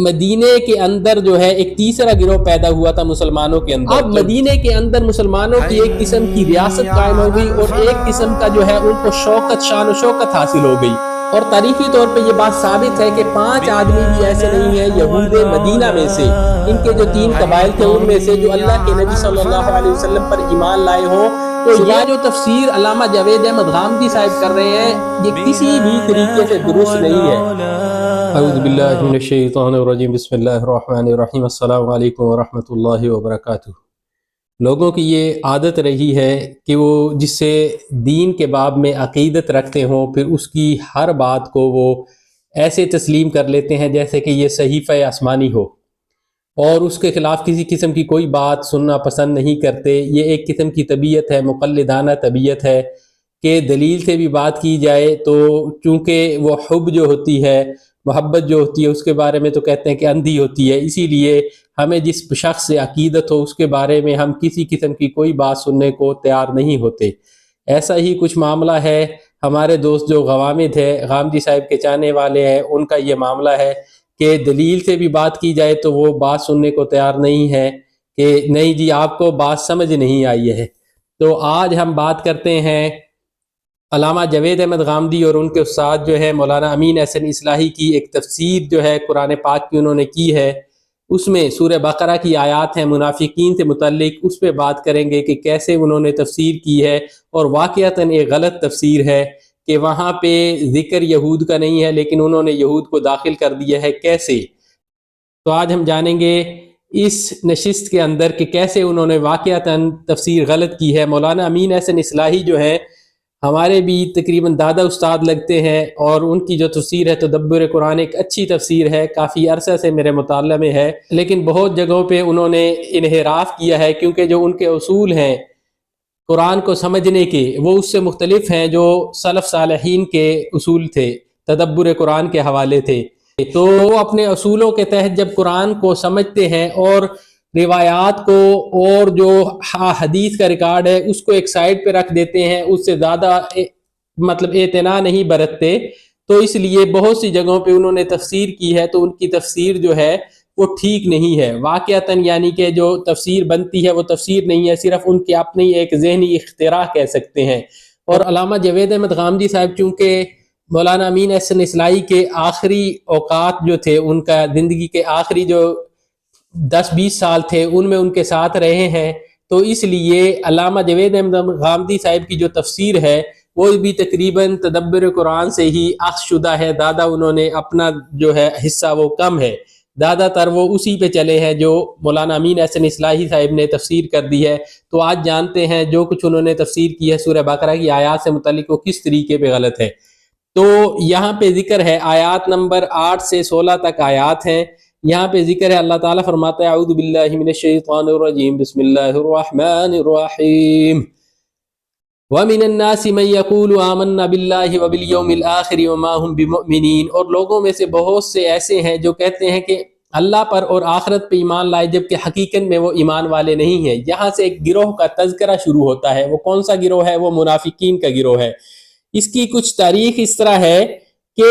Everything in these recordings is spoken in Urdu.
مدینے کے اندر جو ہے ایک تیسرا گروہ پیدا ہوا تھا مسلمانوں کے اندر. اب مدینے کے اندر مسلمانوں کی ایک قسم کی ریاست قائم ہو گئی اور ایک قسم کا جو ہے ان کو شوکت، شان و شوکت حاصل ہو گئی. اور تاریخی طور پہ یہ بات ثابت ہے کہ 5 آدمی بھی ایسے نہیں ہیں یہود مدینہ میں سے، ان کے جو 3 قبائل تھے ان میں سے، جو اللہ کے نبی صلی اللہ علیہ وسلم پر ایمان لائے ہوں. تو یہ جو تفسیر علامہ جاوید احمد غامدی صاحب کر رہے ہیں یہ کسی بھی طریقے سے درست نہیں ہے. اعوذ باللہ من الشیطان الرجیم، بسم اللہ الرحمن الرحیم. السلام علیکم ورحمۃ اللہ وبرکاتہ. لوگوں کی یہ عادت رہی ہے کہ وہ جس سے دین کے باب میں عقیدت رکھتے ہوں پھر اس کی ہر بات کو وہ ایسے تسلیم کر لیتے ہیں جیسے کہ یہ صحیفہ آسمانی ہو، اور اس کے خلاف کسی قسم کی کوئی بات سننا پسند نہیں کرتے. یہ ایک قسم کی طبیعت ہے، مقلدانہ طبیعت ہے کہ دلیل سے بھی بات کی جائے تو چونکہ وہ حب جو ہوتی ہے، محبت جو ہوتی ہے، اس کے بارے میں تو کہتے ہیں کہ اندھی ہوتی ہے. اسی لیے ہمیں جس شخص سے عقیدت ہو اس کے بارے میں ہم کسی قسم کی کوئی بات سننے کو تیار نہیں ہوتے. ایسا ہی کچھ معاملہ ہے. ہمارے دوست جو غوامد ہے، غامدی صاحب کے چاہنے والے ہیں، ان کا یہ معاملہ ہے کہ دلیل سے بھی بات کی جائے تو وہ بات سننے کو تیار نہیں ہے کہ نہیں جی آپ کو بات سمجھ نہیں آئی ہے. تو آج ہم بات کرتے ہیں علامہ جاوید احمد غامدی اور ان کے استاد جو ہے مولانا امین احسن اصلاحی کی ایک تفسیر جو ہے قرآن پاک کی انہوں نے کی ہے. اس میں سورہ بقرہ کی آیات ہیں منافقین سے متعلق، اس پہ بات کریں گے کہ کیسے انہوں نے تفسیر کی ہے اور واقعتاً ایک غلط تفسیر ہے کہ وہاں پہ ذکر یہود کا نہیں ہے لیکن انہوں نے یہود کو داخل کر دیا ہے. کیسے؟ تو آج ہم جانیں گے اس نشست کے اندر کہ کیسے انہوں نے واقعتاً تفسیر غلط کی ہے. مولانا امین احسن اصلاحی جو ہے ہمارے بھی تقریباً دادا استاد لگتے ہیں، اور ان کی جو تفسیر ہے تدبر قرآن ایک اچھی تفسیر ہے، کافی عرصہ سے میرے مطالعہ میں ہے، لیکن بہت جگہوں پہ انہوں نے انحراف کیا ہے کیونکہ جو ان کے اصول ہیں قرآن کو سمجھنے کے وہ اس سے مختلف ہیں جو سلف صالحین کے اصول تھے، تدبر قرآن کے حوالے تھے. تو وہ اپنے اصولوں کے تحت جب قرآن کو سمجھتے ہیں اور روایات کو اور جو حدیث کا ریکارڈ ہے اس کو ایک سائڈ پہ رکھ دیتے ہیں، اس سے زیادہ اعتنا نہیں برتتے. تو اس لیے بہت سی جگہوں پہ انہوں نے تفسیر کی ہے تو ان کی تفسیر جو ہے وہ ٹھیک نہیں ہے واقعتاً، یعنی کہ جو تفسیر بنتی ہے وہ تفسیر نہیں ہے، صرف ان کی اپنی ایک ذہنی اختراع کہہ سکتے ہیں. اور علامہ جاوید احمد غامدی صاحب چونکہ مولانا امین احسن اصلاحی کے آخری اوقات جو تھے، ان کا زندگی کے آخری جو 10-20 سال تھے ان میں ان کے ساتھ رہے ہیں، تو اس لیے علامہ جاوید احمد غامدی صاحب کی جو تفسیر ہے وہ بھی تقریباً تدبر قرآن سے ہی اخذ شدہ ہے. دادا انہوں نے اپنا جو ہے حصہ وہ کم ہے، زیادہ تر وہ اسی پہ چلے ہیں جو مولانا امین احسن اصلاحی صاحب نے تفسیر کر دی ہے. تو آج جانتے ہیں جو کچھ انہوں نے تفسیر کی ہے سورہ بقرہ کی آیات سے متعلق وہ کس طریقے پہ غلط ہے. تو یہاں پہ ذکر ہے آیات نمبر 8 سے 16 تک آیات ہیں. یہاں پہ ذکر ہے، اللہ تعالیٰ فرماتا ہے اعوذ باللہ من الشیطان الرجیم بسم اللہ الرحمن الرحیم وَمِنَ النَّاسِ مَن يَقُولُ آمَنَّا بِاللَّهِ وَبِالْيَوْمِ الْآخِرِ وَمَا هُمْ بِمُؤْمِنِينَ. اور لوگوں میں سے بہت سے ایسے ہیں جو کہتے ہیں کہ اللہ پر اور آخرت پہ ایمان لائے جبکہ حقیقت میں وہ ایمان والے نہیں ہیں. یہاں سے ایک گروہ کا تذکرہ شروع ہوتا ہے. وہ کون سا گروہ ہے؟ وہ منافقین کا گروہ ہے. اس کی کچھ تاریخ اس طرح ہے کہ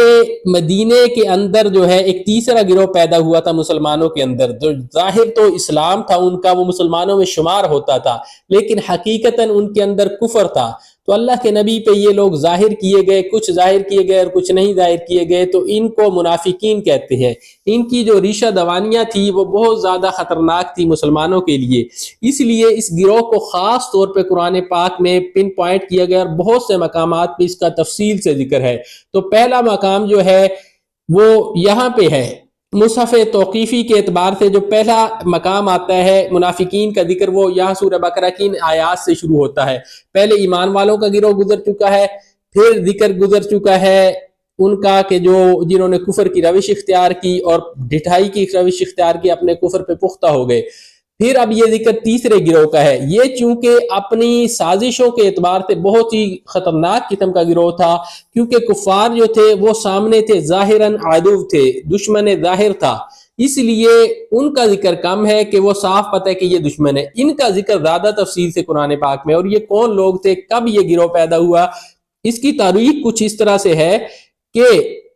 مدینے کے اندر جو ہے ایک تیسرا گروہ پیدا ہوا تھا مسلمانوں کے اندر، جو ظاہر تو اسلام تھا ان کا، وہ مسلمانوں میں شمار ہوتا تھا لیکن حقیقتاً ان کے اندر کفر تھا. تو اللہ کے نبی پہ یہ لوگ ظاہر کیے گئے، کچھ ظاہر کیے گئے اور کچھ نہیں ظاہر کیے گئے، تو ان کو منافقین کہتے ہیں. ان کی جو ریشہ دوانیاں تھی وہ بہت زیادہ خطرناک تھی مسلمانوں کے لیے، اس لیے اس گروہ کو خاص طور پہ قرآن پاک میں پن پوائنٹ کیا گیا اور بہت سے مقامات پہ اس کا تفصیل سے ذکر ہے. تو پہلا مقام جو ہے وہ یہاں پہ ہے مصحف توقیفی کے اعتبار سے. جو پہلا مقام آتا ہے منافقین کا ذکر وہ یہاں سورہ بقرہ کی آیات سے شروع ہوتا ہے. پہلے ایمان والوں کا گروہ گزر چکا ہے، پھر ذکر گزر چکا ہے ان کا کہ جو جنہوں نے کفر کی روش اختیار کی اور ڈٹھائی کی روش اختیار کی، اپنے کفر پہ پختہ ہو گئے. پھر اب یہ ذکر تیسرے گروہ کا ہے. یہ چونکہ اپنی سازشوں کے اعتبار سے بہت ہی خطرناک قسم کا گروہ تھا کیونکہ کفار جو تھے وہ سامنے تھے، ظاہراً عدو تھے، دشمن ظاہر تھا، اس لیے ان کا ذکر کم ہے کہ وہ صاف پتہ ہے کہ یہ دشمن ہے. ان کا ذکر زیادہ تفصیل سے قرآن پاک میں. اور یہ کون لوگ تھے، کب یہ گروہ پیدا ہوا، اس کی تاریخ کچھ اس طرح سے ہے کہ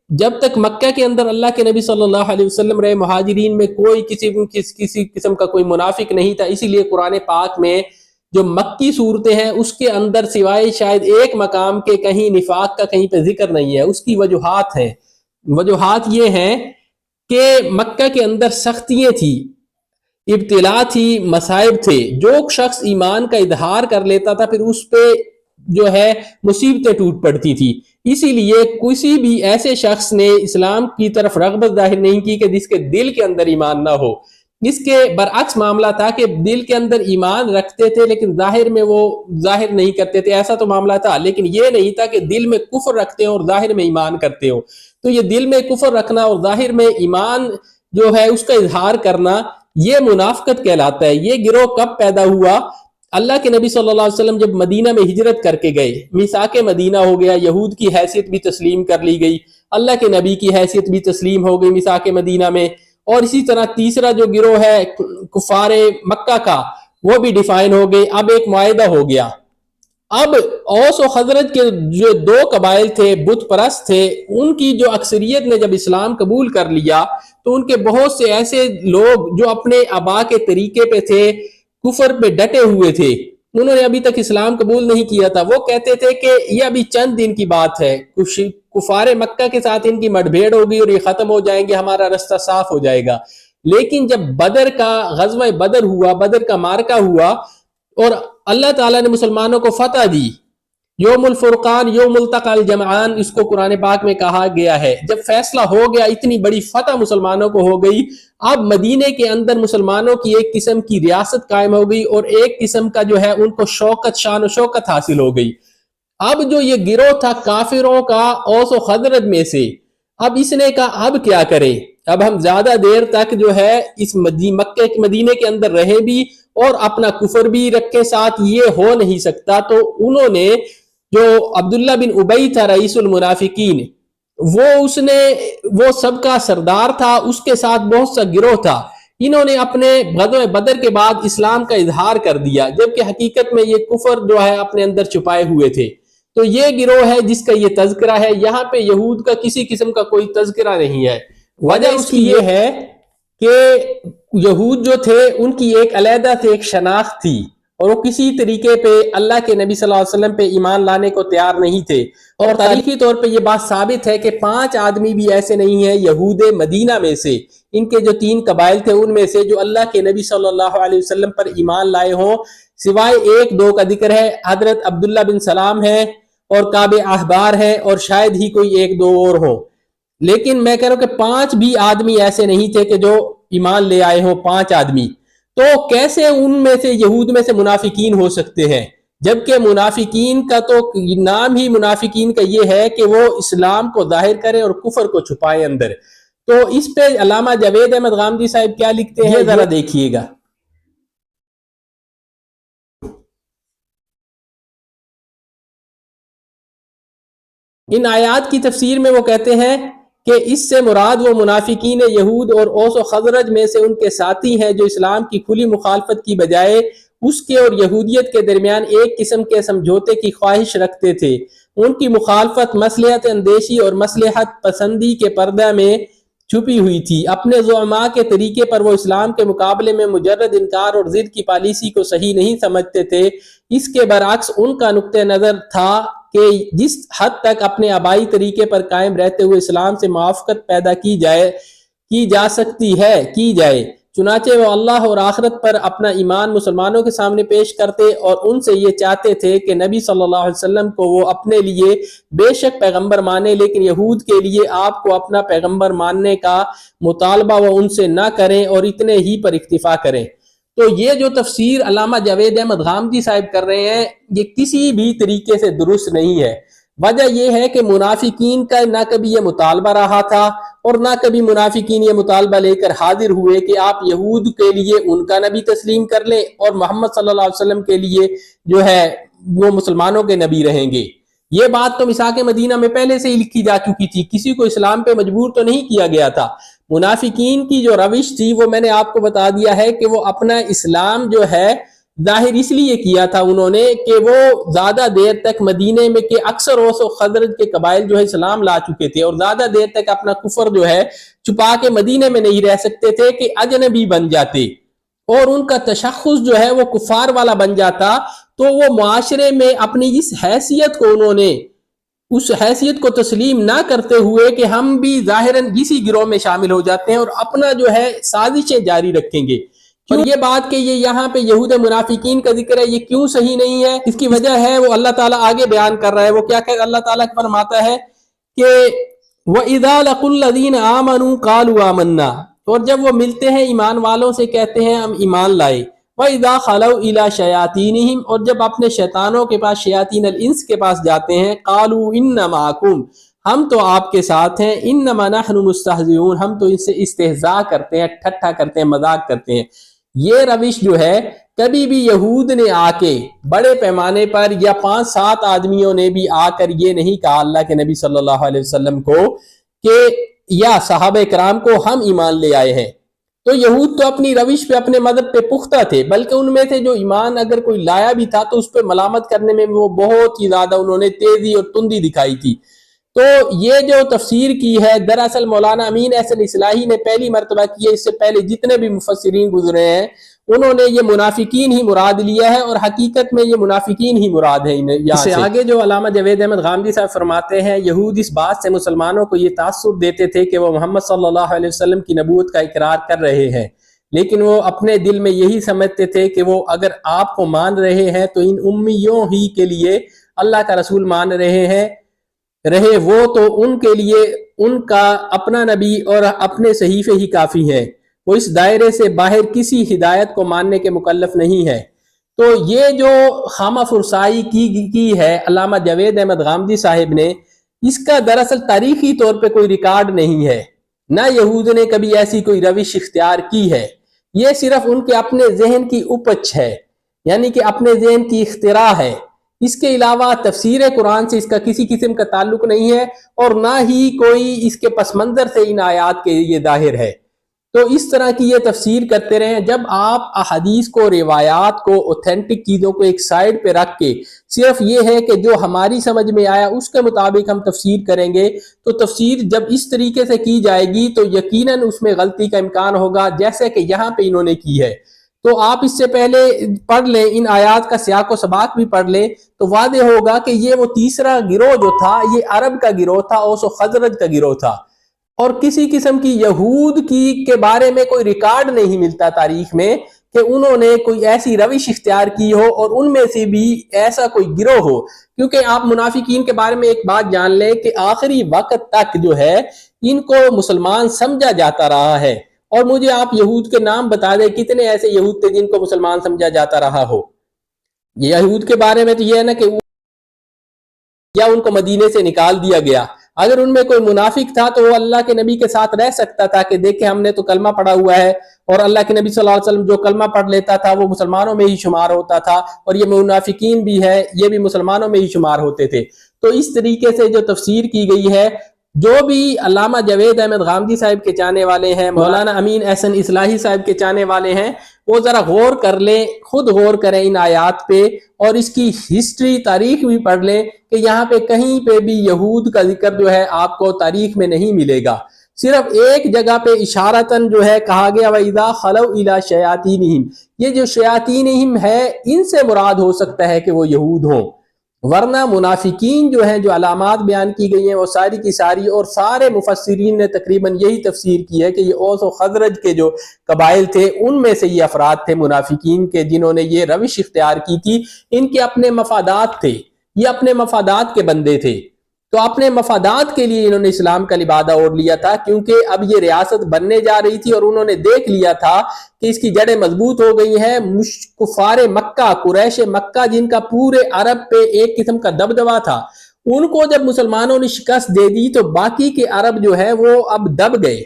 جب تک مکہ کے اندر اللہ کے نبی صلی اللہ علیہ وسلم رہے، مہاجرین میں کوئی کسی قسم کا کوئی منافق نہیں تھا. اسی لیے قرآن پاک میں جو مکی صورتیں ہیں اس کے اندر سوائے شاید ایک مقام کے کہیں نفاق کا کہیں پہ ذکر نہیں ہے. اس کی وجوہات ہیں. وجوہات یہ ہیں کہ مکہ کے اندر سختیاں تھی، ابتلا تھی، مصائب تھے. جو شخص ایمان کا اظہار کر لیتا تھا پھر اس پہ جو ہے مصیبتیں ٹوٹ پڑتی تھی. اسی لیے کسی بھی ایسے شخص نے اسلام کی طرف رغبت ظاہر نہیں کی کہ جس کے دل کے اندر ایمان نہ ہو. اس کے برعکس معاملہ تھا کہ دل کے اندر ایمان رکھتے تھے لیکن ظاہر میں وہ ظاہر نہیں کرتے تھے. ایسا تو معاملہ تھا، لیکن یہ نہیں تھا کہ دل میں کفر رکھتے ہو اور ظاہر میں ایمان کرتے ہو. تو یہ دل میں کفر رکھنا اور ظاہر میں ایمان جو ہے اس کا اظہار کرنا، یہ منافقت کہلاتا ہے. یہ گروہ کب پیدا ہوا؟ اللہ کے نبی صلی اللہ علیہ وسلم جب مدینہ میں ہجرت کر کے گئے، میثاق مدینہ ہو گیا، یہود کی حیثیت بھی تسلیم کر لی گئی، اللہ کے نبی کی حیثیت بھی تسلیم ہو گئی میثاق مدینہ میں. اور اسی طرح تیسرا جو گروہ ہے کفار مکہ کا، وہ بھی ڈیفائن ہو گئے. اب ایک معاہدہ ہو گیا. اب اوس و خزرج کے جو دو قبائل تھے، بت پرست تھے، ان کی جو اکثریت نے جب اسلام قبول کر لیا تو ان کے بہت سے ایسے لوگ جو اپنے آبا کے طریقے پہ تھے، کفر پہ ڈٹے ہوئے تھے، انہوں نے ابھی تک اسلام قبول نہیں کیا تھا. وہ کہتے تھے کہ یہ ابھی چند دن کی بات ہے، کفار مکہ کے ساتھ ان کی مٹبھیڑ ہوگی اور یہ ختم ہو جائیں گے، ہمارا رستہ صاف ہو جائے گا. لیکن جب بدر کا غزوہ بدر ہوا، بدر کا مارکہ ہوا اور اللہ تعالیٰ نے مسلمانوں کو فتح دی، یوم الفرقان، یوم التقى الجمعان اس کو قرآن پاک میں کہا گیا ہے. جب فیصلہ ہو گیا، اتنی بڑی فتح مسلمانوں کو ہو گئی، اب مدینے کے اندر مسلمانوں کی ایک قسم کی ریاست قائم ہو گئی اور ایک قسم کا جو ہے ان کو شوکت، شان و شوکت حاصل ہو گئی. اب جو یہ گروہ تھا کافروں کا اوس و خزرج میں سے، اب اس نے کہا اب کیا کرے؟ اب ہم زیادہ دیر تک جو ہے اس مکہ مدینے کے اندر رہے بھی اور اپنا کفر بھی رکھے ساتھ، یہ ہو نہیں سکتا. تو انہوں نے جو عبداللہ بن ابی تھا رئیس المنافقین، وہ سب کا سردار تھا، اس کے ساتھ بہت سا گروہ تھا. انہوں نے اپنے غزوہ بدر کے بعد اسلام کا اظہار کر دیا، جبکہ حقیقت میں یہ کفر جو ہے اپنے اندر چھپائے ہوئے تھے. تو یہ گروہ ہے جس کا یہ تذکرہ ہے. یہاں پہ یہود کا کسی قسم کا کوئی تذکرہ نہیں ہے. وجہ اس کی یہ ہے کہ یہود جو تھے ان کی ایک علیحدہ سے ایک شناخت تھی اور وہ کسی طریقے پہ اللہ کے نبی صلی اللہ علیہ وسلم پہ ایمان لانے کو تیار نہیں تھے. اور تاریخی طور پہ یہ بات ثابت ہے کہ 5 آدمی بھی ایسے نہیں ہیں یہود مدینہ میں سے، ان کے جو 3 قبائل تھے ان میں سے، جو اللہ کے نبی صلی اللہ علیہ وسلم پر ایمان لائے ہوں، سوائے 1-2 کا ذکر ہے. حضرت عبداللہ بن سلام ہے اور کعب احبار ہے اور شاید ہی کوئی 1-2 اور ہوں. لیکن میں کہہ رہا ہوں کہ 5 بھی آدمی ایسے نہیں تھے کہ جو ایمان لے آئے ہوں. 5 آدمی تو کیسے ان میں سے یہود میں سے منافقین ہو سکتے ہیں؟ جبکہ منافقین کا تو نام ہی منافقین کا یہ ہے کہ وہ اسلام کو ظاہر کریں اور کفر کو چھپائیں اندر. تو اس پہ علامہ جاوید احمد غامدی صاحب کیا لکھتے ہیں ذرا دیکھیے گا. ان آیات کی تفسیر میں وہ کہتے ہیں کہ اس سے مراد وہ منافقین یہود اور اوس و خزرج میں سے ان کے ساتھی ہیں جو اسلام کی کھلی مخالفت کی بجائے اس کے اور یہودیت کے درمیان ایک قسم کے سمجھوتے کی خواہش رکھتے تھے. ان کی مخالفت مصلحت اندیشی اور مصلحت پسندی کے پردہ میں چھپی ہوئی تھی. اپنے زعماء کے طریقے پر وہ اسلام کے مقابلے میں مجرد انکار اور ضد کی پالیسی کو صحیح نہیں سمجھتے تھے. اس کے برعکس ان کا نقطہ نظر تھا کہ جس حد تک اپنے آبائی طریقے پر قائم رہتے ہوئے اسلام سے موافقت پیدا کی جا سکتی ہے کی جائے. چنانچہ وہ اللہ اور آخرت پر اپنا ایمان مسلمانوں کے سامنے پیش کرتے اور ان سے یہ چاہتے تھے کہ نبی صلی اللہ علیہ وسلم کو وہ اپنے لیے بے شک پیغمبر مانے، لیکن یہود کے لیے آپ کو اپنا پیغمبر ماننے کا مطالبہ وہ ان سے نہ کریں اور اتنے ہی پر اکتفا کریں. تو یہ جو تفسیر علامہ جاوید احمد غامدی صاحب کر رہے ہیں یہ کسی بھی طریقے سے درست نہیں ہے. وجہ یہ ہے کہ منافقین کا نہ کبھی یہ مطالبہ رہا تھا اور نہ کبھی منافقین یہ مطالبہ لے کر حاضر ہوئے کہ آپ یہود کے لیے ان کا نبی تسلیم کر لیں اور محمد صلی اللہ علیہ وسلم کے لیے جو ہے وہ مسلمانوں کے نبی رہیں گے. یہ بات تو میثاق مدینہ میں پہلے سے ہی لکھی جا چکی تھی، کسی کو اسلام پہ مجبور تو نہیں کیا گیا تھا. منافقین کی جو روش تھی وہ میں نے آپ کو بتا دیا ہے کہ وہ اپنا اسلام جو ہے ظاہر اس لیے کیا تھا انہوں نے کہ وہ زیادہ دیر تک مدینے میں کے اکثر اوس و خزرج کے قبائل جو ہے اسلام لا چکے تھے اور زیادہ دیر تک اپنا کفر جو ہے چھپا کے مدینے میں نہیں رہ سکتے تھے کہ اجنبی بن جاتے اور ان کا تشخص جو ہے وہ کفار والا بن جاتا، تو وہ معاشرے میں اپنی اس حیثیت کو انہوں نے اس حیثیت کو تسلیم نہ کرتے ہوئے کہ ہم بھی ظاہراً اسی گروہ میں شامل ہو جاتے ہیں اور اپنا جو ہے سازشیں جاری رکھیں گے۔ اور یہ بات کہ یہ یہاں پہ یہود منافقین کا ذکر ہے، یہ کیوں صحیح نہیں ہے، اس کی وجہ ہے وہ اللہ تعالیٰ آگے بیان کر رہا ہے۔ وہ کیا کہ اللہ تعالیٰ فرماتا ہے کہ وَإِذَا لَقُوا الَّذِينَ آمَنُوا قَالُوا آمَنَّا، اور جب وہ ملتے ہیں ایمان والوں سے کہتے ہیں ہم ایمان لائے۔ وَإِذَا خَلَوْا إِلَىٰ شَيَاطِينِهِمْ، اور جب اپنے شیطانوں کے پاس شیاطین الانس کے پاس جاتے ہیں قَالُوا إِنَّ مَعَكُمْ، ہم تو آپ کے ساتھ ہیں، إِنَّمَا نَحْنُ مُسْتَهْزِئُونَ، ہم تو ان سے استہزاء کرتے ہیں، ٹھٹھا کرتے ہیں، مذاق کرتے ہیں۔ یہ روش جو ہے کبھی بھی یہود نے آ کے بڑے پیمانے پر یا 5-7 آدمیوں نے بھی آ کر یہ نہیں کہا اللہ کے نبی صلی اللہ علیہ وسلم کو کہ یا صحابہ کرام کو ہم ایمان لے آئے ہیں۔ تو یہود تو اپنی روش پہ اپنے مذہب پہ پختہ تھے، بلکہ ان میں سے جو ایمان اگر کوئی لایا بھی تھا تو اس پہ ملامت کرنے میں وہ بہت ہی زیادہ انہوں نے تیزی اور تندی دکھائی تھی۔ تو یہ جو تفسیر کی ہے دراصل مولانا امین احسن اصلاحی نے پہلی مرتبہ کی ہے، اس سے پہلے جتنے بھی مفسرین گزرے ہیں انہوں نے یہ منافقین ہی مراد لیا ہے، اور حقیقت میں یہ منافقین ہی مراد ہے۔ اس سے آگے جو علامہ جاوید احمد غامدی صاحب فرماتے ہیں یہود اس بات سے مسلمانوں کو یہ تاثر دیتے تھے کہ وہ محمد صلی اللہ علیہ وسلم کی نبوت کا اقرار کر رہے ہیں، لیکن وہ اپنے دل میں یہی سمجھتے تھے کہ وہ اگر آپ کو مان رہے ہیں تو ان امیوں ہی کے لیے اللہ کا رسول مان رہے وہ تو ان کے لیے ان کا اپنا نبی اور اپنے صحیفے ہی کافی ہے، وہ اس دائرے سے باہر کسی ہدایت کو ماننے کے مکلف نہیں ہے۔ تو یہ جو خامہ فرسائی کی ہے علامہ جاوید احمد غامدی صاحب نے، اس کا دراصل تاریخی طور پہ کوئی ریکارڈ نہیں ہے، نہ یہود نے کبھی ایسی کوئی روش اختیار کی ہے، یہ صرف ان کے اپنے ذہن کی اپج ہے، یعنی کہ اپنے ذہن کی اختراع ہے۔ اس کے علاوہ تفسیر قرآن سے اس کا کسی قسم کا تعلق نہیں ہے، اور نہ ہی کوئی اس کے پس منظر سے ان آیات کے یہ ظاہر ہے۔ تو اس طرح کی یہ تفسیر کرتے رہے ہیں۔ جب آپ احادیث کو، روایات کو، اوتھینٹک چیزوں کو ایک سائیڈ پہ رکھ کے صرف یہ ہے کہ جو ہماری سمجھ میں آیا اس کے مطابق ہم تفسیر کریں گے، تو تفسیر جب اس طریقے سے کی جائے گی تو یقیناً اس میں غلطی کا امکان ہوگا، جیسے کہ یہاں پہ انہوں نے کی ہے۔ تو آپ اس سے پہلے پڑھ لیں، ان آیات کا سیاق و سباق بھی پڑھ لیں تو واضح ہوگا کہ یہ وہ تیسرا گروہ جو تھا یہ عرب کا گروہ تھا، اوس و خزرج کا گروہ تھا، اور کسی قسم کی یہود کے بارے میں کوئی ریکارڈ نہیں ملتا تاریخ میں کہ انہوں نے کوئی ایسی روش اختیار کی ہو اور ان میں سے بھی ایسا کوئی گروہ ہو۔ کیونکہ آپ منافقین کے بارے میں ایک بات جان لیں کہ آخری وقت تک جو ہے ان کو مسلمان سمجھا جاتا رہا ہے، اور مجھے آپ یہود کے نام بتا دیں کتنے ایسے یہود تھے جن کو مسلمان سمجھا جاتا رہا ہو۔ یہود کے بارے میں تو یہ ہے نا کہ یا ان کو مدینے سے نکال دیا گیا، اگر ان میں کوئی منافق تھا تو وہ اللہ کے نبی کے ساتھ رہ سکتا تھا کہ دیکھیں ہم نے تو کلمہ پڑھا ہوا ہے، اور اللہ کے نبی صلی اللہ علیہ وسلم جو کلمہ پڑھ لیتا تھا وہ مسلمانوں میں ہی شمار ہوتا تھا، اور یہ منافقین بھی ہے یہ بھی مسلمانوں میں ہی شمار ہوتے تھے۔ تو اس طریقے سے جو تفسیر کی گئی ہے، جو بھی علامہ جاوید احمد غامدی صاحب کے چاہنے والے ہیں، مولانا امین احسن اصلاحی صاحب کے چاہنے والے ہیں، وہ ذرا غور کر لیں، خود غور کریں ان آیات پہ، اور اس کی ہسٹری تاریخ بھی پڑھ لیں کہ یہاں پہ کہیں پہ بھی یہود کا ذکر جو ہے آپ کو تاریخ میں نہیں ملے گا۔ صرف ایک جگہ پہ اشارتاً جو ہے کہا گیا وَإِذَا خَلَوْا إِلَىٰ شَيَاطِينِهِمْ، یہ جو شیاطینہم ہے ان سے مراد ہو سکتا ہے کہ وہ یہود ہوں، ورنہ منافقین جو ہیں جو علامات بیان کی گئی ہیں وہ ساری کی ساری، اور سارے مفسرین نے تقریباً یہی تفسیر کی ہے کہ یہ اوس و خزرج کے جو قبائل تھے ان میں سے یہ افراد تھے منافقین کے جنہوں نے یہ روش اختیار کی تھی۔ ان کے اپنے مفادات تھے، یہ اپنے مفادات کے بندے تھے، تو اپنے مفادات کے لیے انہوں نے اسلام کا لبادہ اوڑھ لیا تھا، کیونکہ اب یہ ریاست بننے جا رہی تھی اور انہوں نے دیکھ لیا تھا کہ اس کی جڑیں مضبوط ہو گئی ہیں۔ کفار مکہ، قریش مکہ جن کا پورے عرب پہ ایک قسم کا دبدبا تھا، ان کو جب مسلمانوں نے شکست دے دی تو باقی کے عرب جو ہے وہ اب دب گئے۔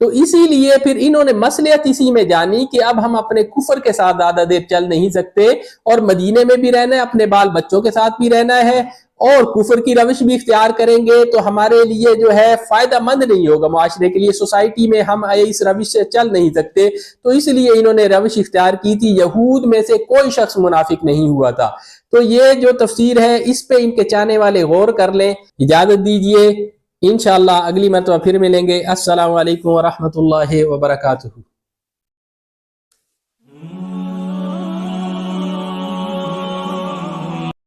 تو اسی لیے پھر انہوں نے مصلحت اسی میں جانی کہ اب ہم اپنے کفر کے ساتھ زیادہ دیر چل نہیں سکتے، اور مدینے میں بھی رہنا ہے، اپنے بال بچوں کے ساتھ بھی رہنا ہے، اور کفر کی روش بھی اختیار کریں گے تو ہمارے لیے جو ہے فائدہ مند نہیں ہوگا، معاشرے کے لیے، سوسائٹی میں ہم اس روش سے چل نہیں سکتے، تو اس لیے انہوں نے روش اختیار کی تھی۔ یہود میں سے کوئی شخص منافق نہیں ہوا تھا۔ تو یہ جو تفسیر ہے اس پہ ان کے چاہنے والے غور کر لیں۔ اجازت دیجئے، انشاءاللہ اگلی مرتبہ پھر ملیں گے۔ السلام علیکم ورحمۃ اللہ وبرکاتہ۔